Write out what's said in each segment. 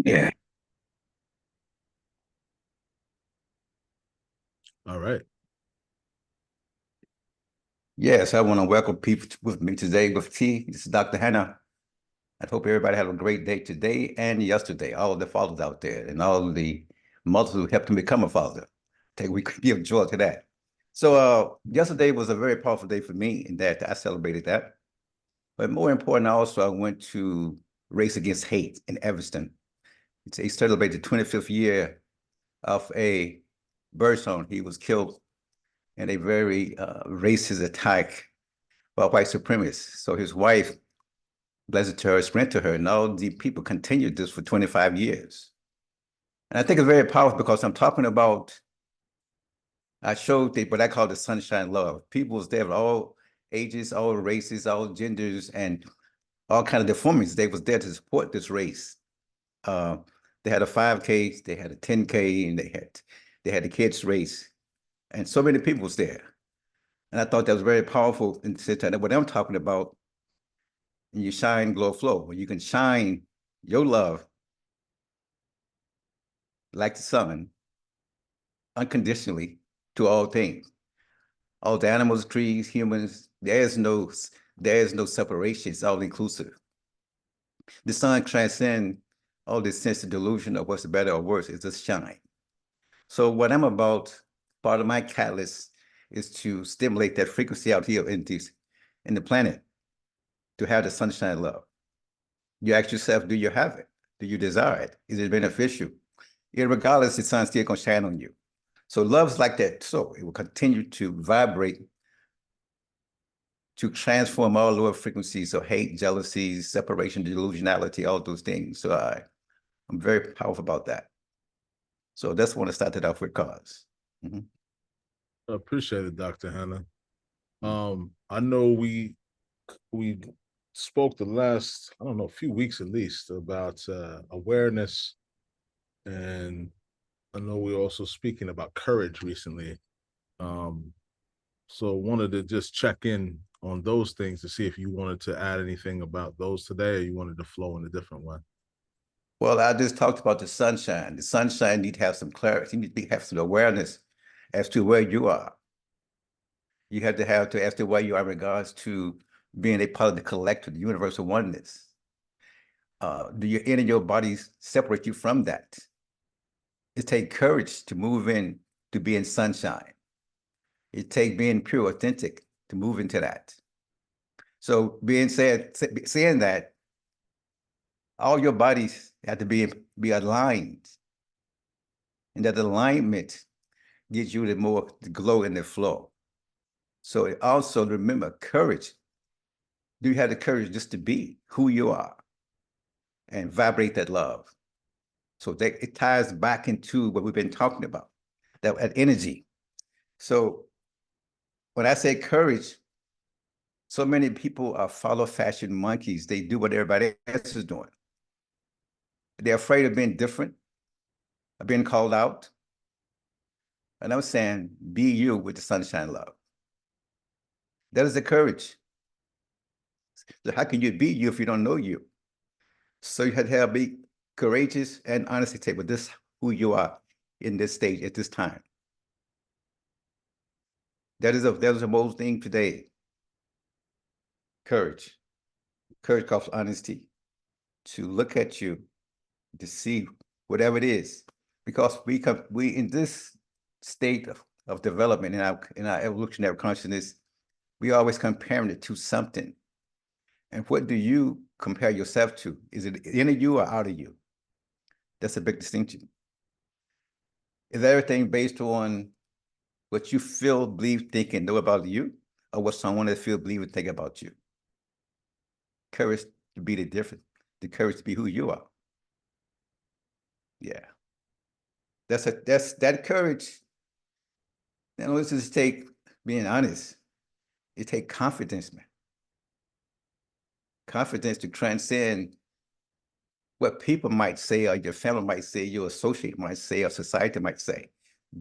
Yeah. All right. Yes, I want to welcome people with me today with tea. This is Dr. Hanna. I hope everybody had a great day today and yesterday. All of the fathers out there and all of the mothers who helped him become a father. Take we could give joy to that. So yesterday was a very powerful day for me in that I celebrated that. But more important, also I went to Race Against Hate in Evanston. They celebrated the 25th year of a Byrdsong. He was killed in a very racist attack by white supremacists. So his wife, blessed to her, sprint to her, and all the people continued this for 25 years. And I think it's very powerful because I'm talking about, I showed what I call the sunshine love. People was there of all ages, all races, all genders, and all kind of deformities. They was there to support this race. Uh, they had a 5K, they had a 10K, and they had the kids race. And so many people was there. And I thought that was very powerful in the sense that what I'm talking about, and you shine, glow, flow, where you can shine your love like the sun unconditionally to all things. All the animals, trees, humans, there is no separation. It's all inclusive. The sun transcends all this sense of delusion of what's better or worse. It's just shine. So what I'm about, part of my catalyst is to stimulate that frequency out here in the planet to have the sunshine love. You ask yourself, do you have it? Do you desire it? Is it beneficial? Regardless, the sun still gonna shine on you. So love's like that. So it will continue to vibrate to transform all lower frequencies of hate, jealousy, separation, delusionality, all those things. So I'm very powerful about that. So that's what I started off with cause. Mhm. I appreciate it, Dr. Hanna. I know we spoke the last, I don't know, a few weeks at least about awareness, and I know we're also speaking about courage recently. Um, so wanted to just check in on those things to see if you wanted to add anything about those today, or you wanted to flow in a different one. Well, I just talked about the sunshine. The sunshine need to have some clarity. You need to have some awareness as to where you are. You have to as to where you are in regards to being a part of the collective, the universal oneness. Do your inner your bodies separate you from that? It takes courage to move in to be in sunshine. It takes being pure, authentic to move into that. So saying that, all your bodies have to be aligned, and that alignment gives you the glow and the flow. So it also remember courage. Do you have the courage just to be who you are and vibrate that love? So that it ties back into what we've been talking about, that energy. So when I say courage, so many people are follow fashion monkeys. They do what everybody else is doing. They're afraid of being different, of being called out. And I'm saying, be you with the sunshine love. That is the courage. So how can you be you if you don't know you? So you have to be courageous and honestly take with this who you are in this stage at this time. That is the most thing today. Courage. Courage comes honesty. To look at you, to see whatever it is. Because we in this state of development in our evolutionary consciousness, we always comparing it to something. And what do you compare yourself to? Is it in you or out of you? That's a big distinction. Is everything based on what you feel, believe, think, and know about you, or what someone else feel, believe, and think about you? Courage to be the difference, the courage to be who you are. Yeah. That's that courage. You know, this is take being honest. It take confidence, man. Confidence to transcend what people might say, or your family might say, your associate might say, or society might say.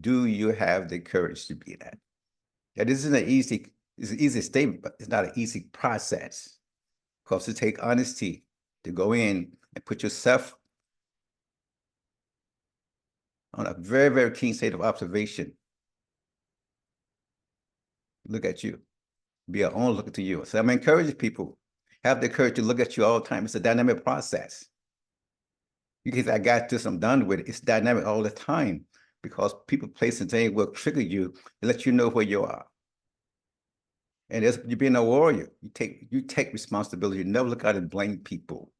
Do you have the courage to be that? Yeah, this isn't it's an easy statement, but it's not an easy process. Because it takes honesty to go in and put yourself on a very, very keen state of observation. Look at you. Be our own look to you. So I'm encouraging people, have the courage to look at you all the time. It's a dynamic process. You can say, I got this, I'm done with it. It's dynamic all the time because people, place, and things will trigger you and let you know where you are. And as you're being a warrior, you take responsibility. You never look out and blame people.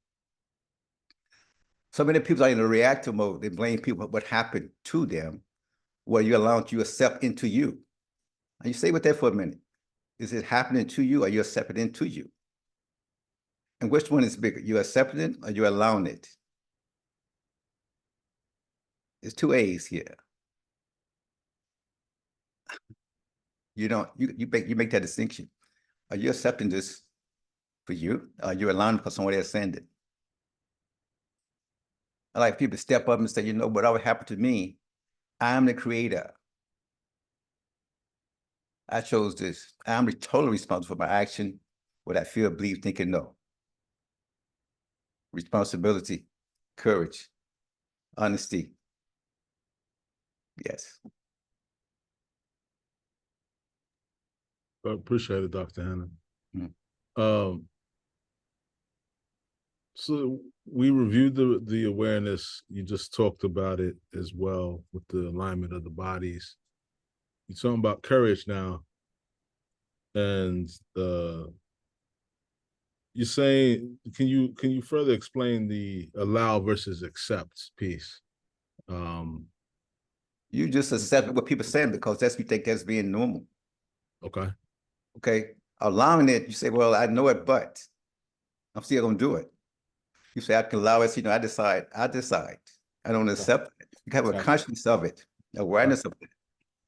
So many people are in a reactive mode. They blame people for what happened to them, where you allow you accept into you. And you stay with that for a minute. Is it happening to you or you accepting into you? And which one is bigger? You accepting it or you allowing it? There's two A's here. You don't, you make that distinction. Are you accepting this for you? Or are you allowing because somebody else sent it? I like people to step up and say, you know, whatever happened to me, I'm the creator. I chose this. I'm totally responsible for my action, what I feel, believe, think, and know. Responsibility, courage, honesty. Yes. I appreciate it, Dr. Hanna. Mm-hmm. So we reviewed the awareness. You just talked about it as well with the alignment of the bodies. You're talking about courage now, and you're saying, can you further explain the allow versus accept piece? You just accept what people are saying because that's you think that's being normal. Okay. Okay. Allowing it, you say, well, I know it, but I'm still gonna do it. You say I can allow it, you know, I decide. I don't accept it. You have a consciousness of it, awareness of it.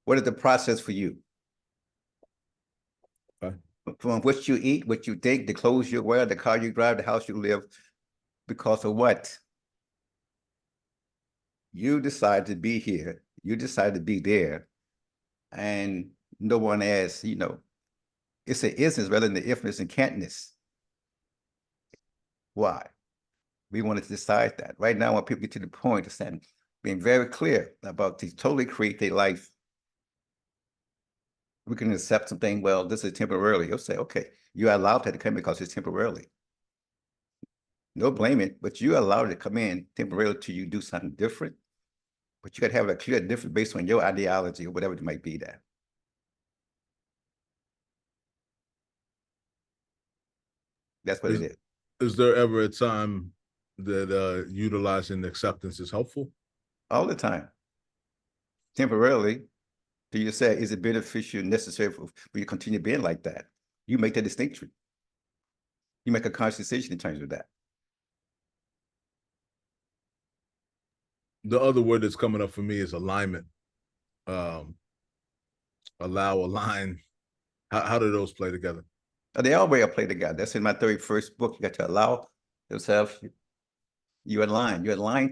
What is the process for you? Okay. From what you eat, what you think, the clothes you wear, the car you drive, the house you live, because of what? You decide to be here, you decide to be there, and no one asks, you know, it's an isness rather than the ifness and can'tness. Why? We want to decide that. Right now, when people get to the point of saying, being very clear about to totally create their life, we can accept something, well, this is temporarily. You'll say, okay, you allowed that to come in because it's temporarily. No blaming, but you allowed it to come in temporarily till you do something different. But you got to have a clear difference based on your ideology or whatever it might be there. That's what it is. Is there ever a time that utilizing acceptance is helpful? All the time. Temporarily, do you say, is it beneficial, necessary for you to continue being like that? You make that distinction. You make a conscious decision in terms of that. The other word that's coming up for me is alignment. Allow, align. How do those play together? They always play together. That's in my 31st book. You got to allow yourself, you align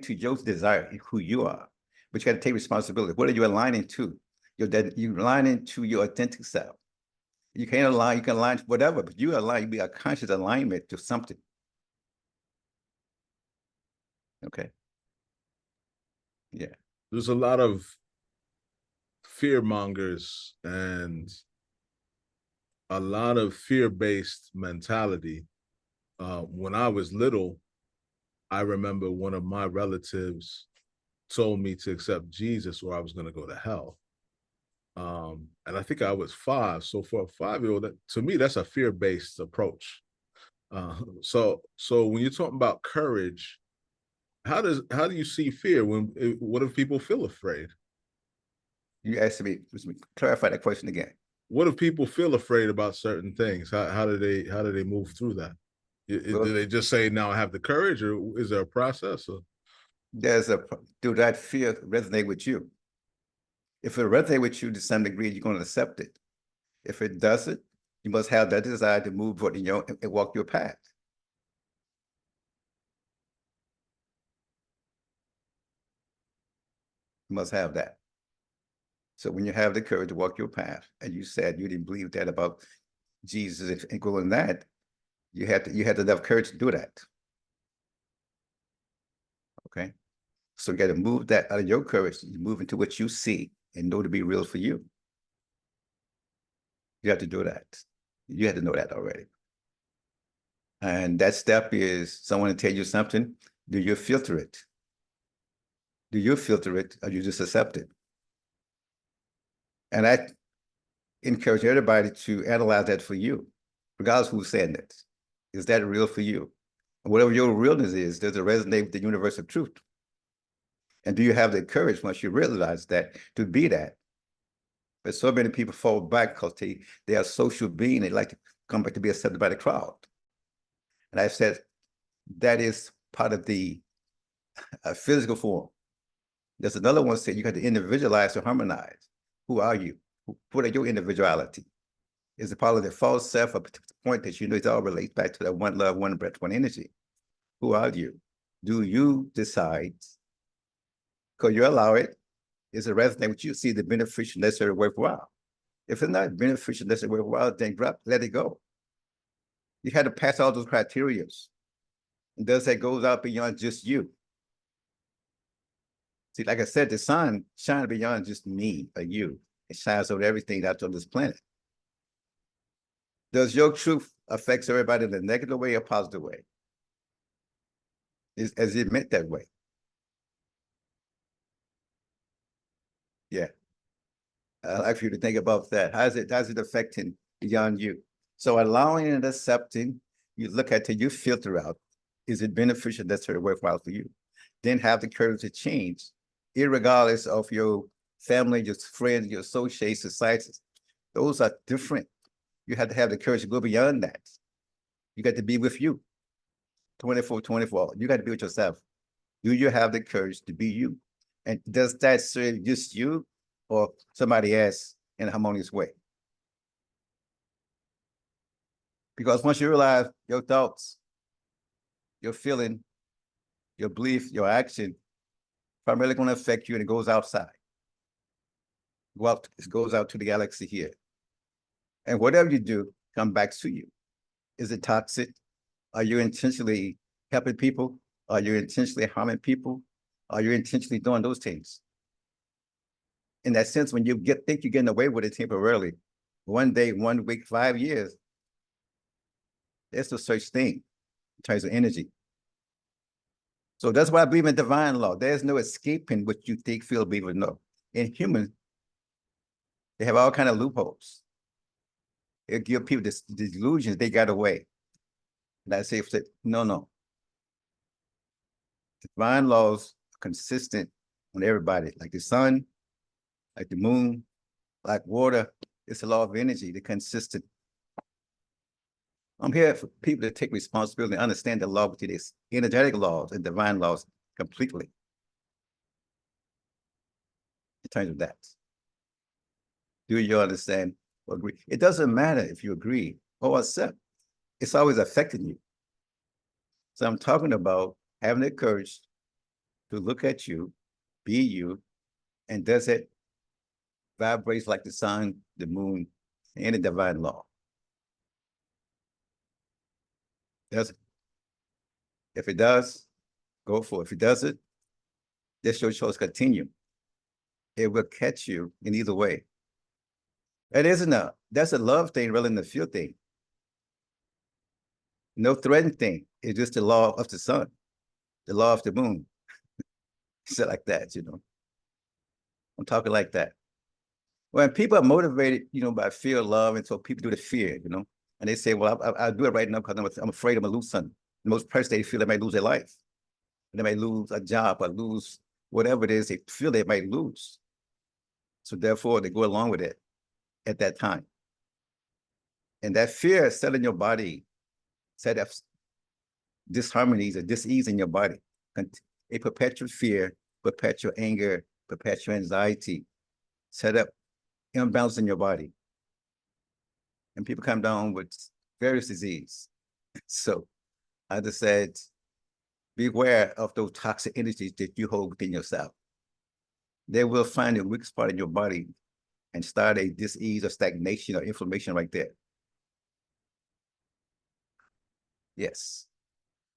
to your desire, who you are. But you got to take responsibility. What are you aligning to? You're aligning to your authentic self. You can't align, you can align to whatever, but you align, you be a conscious alignment to something. Okay. Yeah. There's a lot of fear mongers and a lot of fear-based mentality. When I was little, I remember one of my relatives told me to accept Jesus or I was going to go to hell. And I think I was 5. So for a 5-year-old, to me, that's a fear-based approach. So when you're talking about courage, how do you see fear? What if people feel afraid? You asked me, clarify that question again. What if people feel afraid about certain things? How do they move through that? Do they just say, now I have the courage, or is there a process? Or? Do that fear resonate with you? If it resonates with you to some degree, you're going to accept it. If it doesn't, you must have that desire to move forward and walk your path. You must have that. So when you have the courage to walk your path, and you said you didn't believe that about Jesus and going that, you had to have courage to do that. Okay. So you got to move that out of your courage, you move into what you see and know to be real for you. You have to do that. You had to know that already. And that step is someone to tell you something. Do you filter it? Do you filter it or you just accept it? And I encourage everybody to analyze that for you, regardless of who's saying it. Is that real for you? Whatever your realness is, does it resonate with the universe of truth? And do you have the courage once you realize that to be that? But so many people fall back because they are social being. They like to come back to be accepted by the crowd. And I said, that is part of the physical form. There's another one said you got to individualize to harmonize. Who are you? What are your individuality? Is it part of the false self, up to the point that you know it all relates back to that one love, one breath, one energy? Who are you? Do you decide? Because you allow it, is it resonate with you? See the beneficial, necessary, worthwhile. If it's not beneficial, necessary, worthwhile, then let it go. You had to pass all those criteria. And does that goes out beyond just you? See, like I said, the sun shines beyond just me or you. It shines over everything that's on this planet. Does your truth affect everybody in a negative way or positive way? Is it meant that way? Yeah. I'd like for you to think about that. How's it affecting beyond you? So allowing and accepting, you look at it, you filter out, is it beneficial, necessary, worthwhile for you? Then have the courage to change, irregardless of your family, your friends, your associates, societies. Those are different. You have to have the courage to go beyond that. You got to be with you 24/24. You got to be with yourself. Do you have the courage to be you? And does that serve just you or somebody else in a harmonious way? Because once you realize your thoughts, your feeling, your belief, your action primarily going to affect you and it goes outside. It goes out to the galaxy here. And whatever you do, come back to you. Is it toxic? Are you intentionally helping people? Are you intentionally harming people? Are you intentionally doing those things? In that sense, when you think you're getting away with it temporarily, one day, 1 week, 5 years, there's no such thing in terms of energy. So that's why I believe in divine law. There's no escaping what you think, feel, believe, or know. In humans, they have all kinds of loopholes. It give people this delusions they got away. And I say, no. Divine laws are consistent on everybody, like the sun, like the moon, like water. It's a law of energy, they're consistent. I'm here for people to take responsibility and understand the law between these energetic laws and divine laws completely in terms of that. Do you understand or agree? It doesn't matter if you agree or accept. It's always affecting you. So I'm talking about having the courage to look at you, be you, and does it vibrate like the sun, the moon, and the divine law? Does it? If it does, go for it. If it doesn't, this your choice. Continue. It will catch you in either way. That's a love thing rather than a fear thing. No threatening thing. It's just the law of the sun, the law of the moon. Shit like that, I'm talking like that. When people are motivated, by fear, love, and so people do the fear, and they say, well, I'll do it right now because I'm afraid I'm gonna lose something. Most persons, they feel they might lose their life. They might lose a job or lose whatever it is they feel they might lose. So therefore, they go along with it at that time. And that fear is set in your body, set up disharmonies or dis-ease in your body. A perpetual fear, perpetual anger, perpetual anxiety, set up imbalance in your body. And people come down with various disease. So I just said, beware of those toxic energies that you hold within yourself. They will find the weak spot in your body and start a dis-ease or stagnation or inflammation right there. Yes.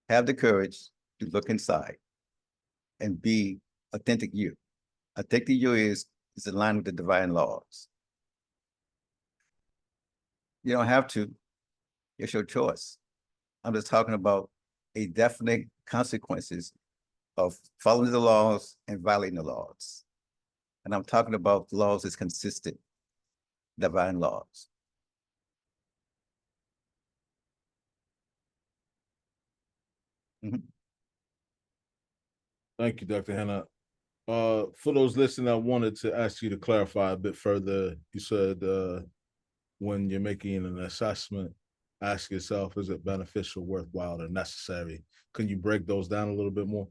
Have the courage to look inside and be authentic you. Authentic you is in line with the divine laws. You don't have to. It's your choice. I'm just talking about a definite consequences of following the laws and violating the laws. And I'm talking about laws that's consistent, divine laws. Mhm. Thank you, Dr. Hanna. For those listening, I wanted to ask you to clarify a bit further. You said when you're making an assessment, ask yourself, is it beneficial, worthwhile, or necessary? Can you break those down a little bit more?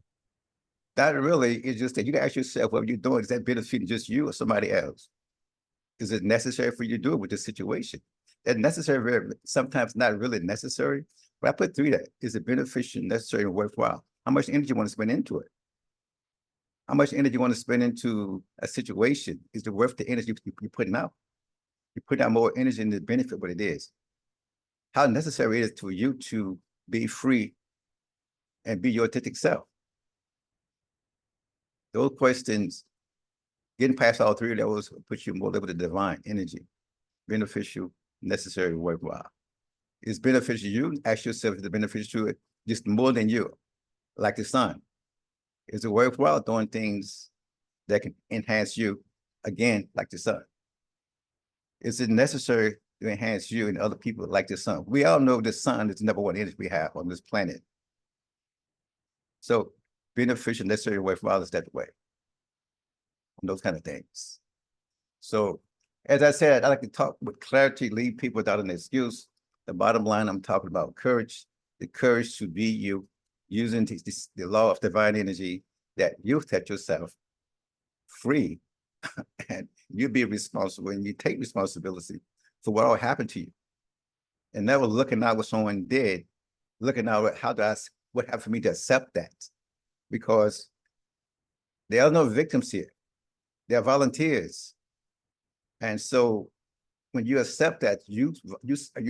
That really is just that you can ask yourself, what you're doing, is that benefiting just you or somebody else? Is it necessary for you to do it with this situation? That necessary, sometimes not really necessary, but I put three there. Is it beneficial, necessary, and worthwhile? How much energy you want to spend into it? How much energy you want to spend into a situation? Is it worth the energy you're putting out? You're putting out more energy than the benefit what it is. How necessary it is to you to be free and be your authentic self? Those questions, getting past all three of those, puts you more level of divine energy, beneficial, necessary, worthwhile. It's beneficial to you. Ask yourself, is it beneficial to it just more than you, like the sun? Is it worthwhile doing things that can enhance you, again, like the sun? Is it necessary to enhance you and other people like the sun? We all know the sun is the number one energy we have on this planet. So beneficial, necessary, worthwhile is that way. On those kind of things. So as I said, I like to talk with clarity, leave people without an excuse. The bottom line, I'm talking about courage, the courage to be you, using the law of divine energy that you set yourself free and you be responsible and you take responsibility for what all happened to you. And never looking at what someone did, looking at what happened for me to accept that. Because there are no victims here. There are volunteers. And so when you accept that, you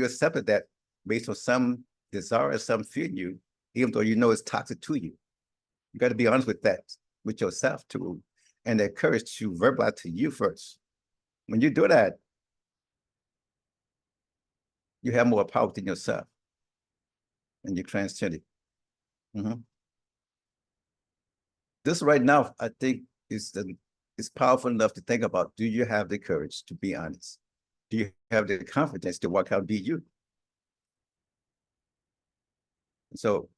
accepted that based on some desire or some fear in you, even though you know it's toxic to you. You got to be honest with that, with yourself too, and the courage to verbalize to you first. When you do that, you have more power within yourself, and you transcend it. Mm-hmm. This right now, I think, is powerful enough to think about. Do you have the courage to be honest? Do you have the confidence to walk out, be you? So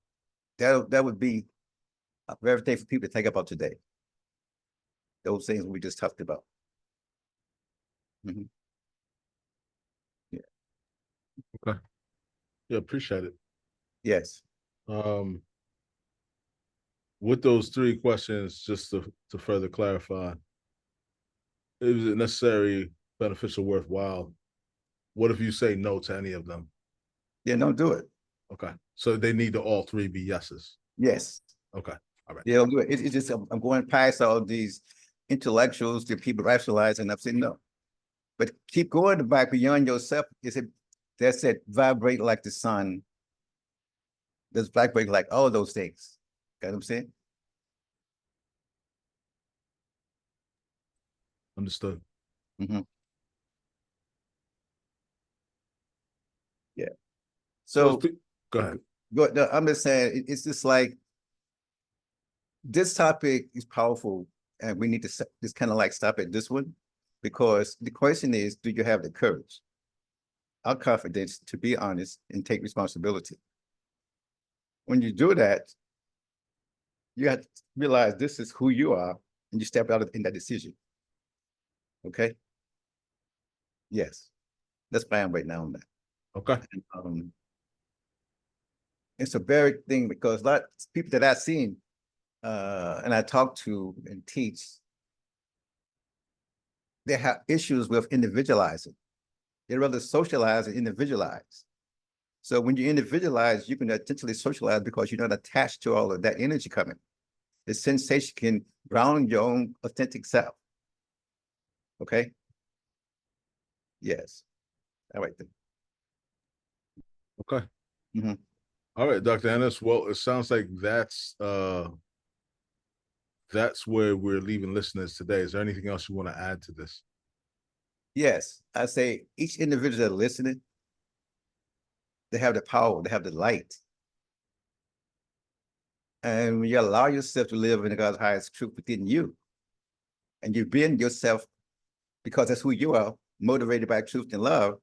that would be a very thing for people to think about today. Those things we just talked about. Mm-hmm. Yeah. Okay. Yeah, appreciate it. Yes. Um, with those three questions, just to further clarify, is it necessary, beneficial, worthwhile? What if you say no to any of them? Yeah, don't do it. Okay. So they need to all three be yeses. Yes. Okay. All right. Yeah, don't do it. It's just I'm going past all these intellectuals, the people rationalize, and I'm saying no. But keep going back beyond yourself. Is it that's it, vibrate like the sun. Does vibrate like all those things. Got what I'm saying? Understood. Mm-hmm. Yeah. So So go ahead. no, I'm just saying it's just like this topic is powerful, and we need to just kind of like stop at this one, because the question is, do you have the courage, our confidence to be honest and take responsibility? When you do that, you have to realize this is who you are, and you step out in that decision. Okay? Yes. That's why I'm right now on that. Okay. And, it's a very thing, because a lot of people that I've seen and I talk to and teach, they have issues with individualizing. They rather socialize and individualize. So when you individualize, you can intentionally socialize because you're not attached to all of that energy coming. The sensation can ground your own authentic self. Okay? Yes. All right then. Okay. Mm-hmm. All right, Dr. Ennis. Well, it sounds like that's that's where we're leaving listeners today. Is there anything else you want to add to this? Yes, I say each individual that listening, they have the power, they have the light. And when you allow yourself to live in God's highest truth within you, and you being yourself because that's who you are, motivated by truth and love,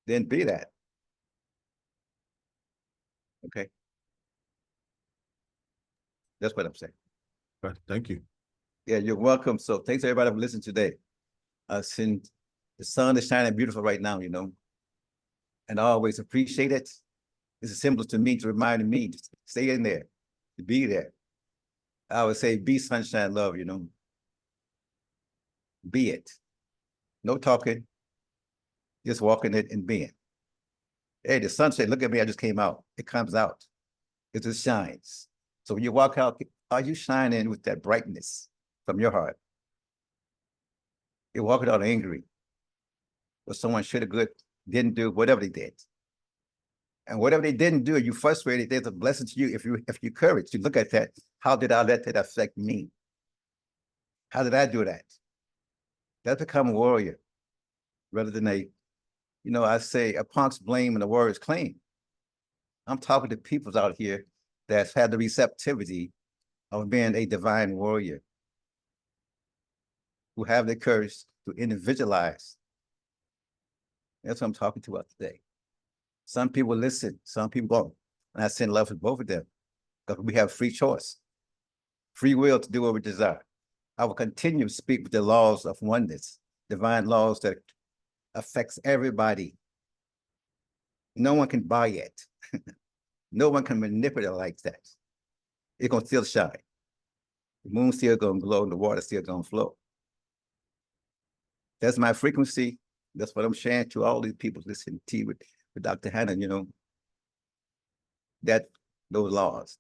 then be that. Okay. That's what I'm saying. Okay, thank you. Yeah, you're welcome. So thanks everybody for listening today. Since the sun is shining beautiful right now, and I always appreciate it. It's a symbol to me to remind me to stay in there, to be there. I would say be sunshine love, be it. No talking, just walking it and being. Hey, the sunshine, look at me, I just came out. It comes out. It just shines. So when you walk out, are you shining with that brightness from your heart? You're walking out angry, or someone should have good, didn't do whatever they did. And whatever they didn't do, you frustrated, there's a blessing to you if you courage to look at that. How did I let that affect me? How did I do that? That's become a warrior rather than I say a punk's blame and a warrior's claim. I'm talking to people out here that's had the receptivity of being a divine warrior, who have the courage to individualize. That's what I'm talking to about today. Some people listen, some people don't. And I send love to both of them because we have free choice, free will to do what we desire. I will continue to speak with the laws of oneness, divine laws that affects everybody. No one can buy it. No one can manipulate it like that. It's gonna still shine. The moon's still gonna glow and the water's still gonna flow. That's my frequency. That's what I'm sharing to all these people listening to with Dr. Hanna, that those laws.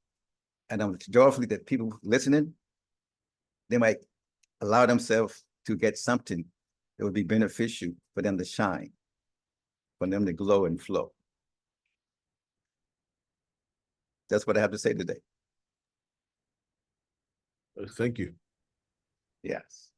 And I'm joyfully that people listening, they might allow themselves to get something that would be beneficial for them to shine, for them to glow and flow. That's what I have to say today. Thank you. Yes.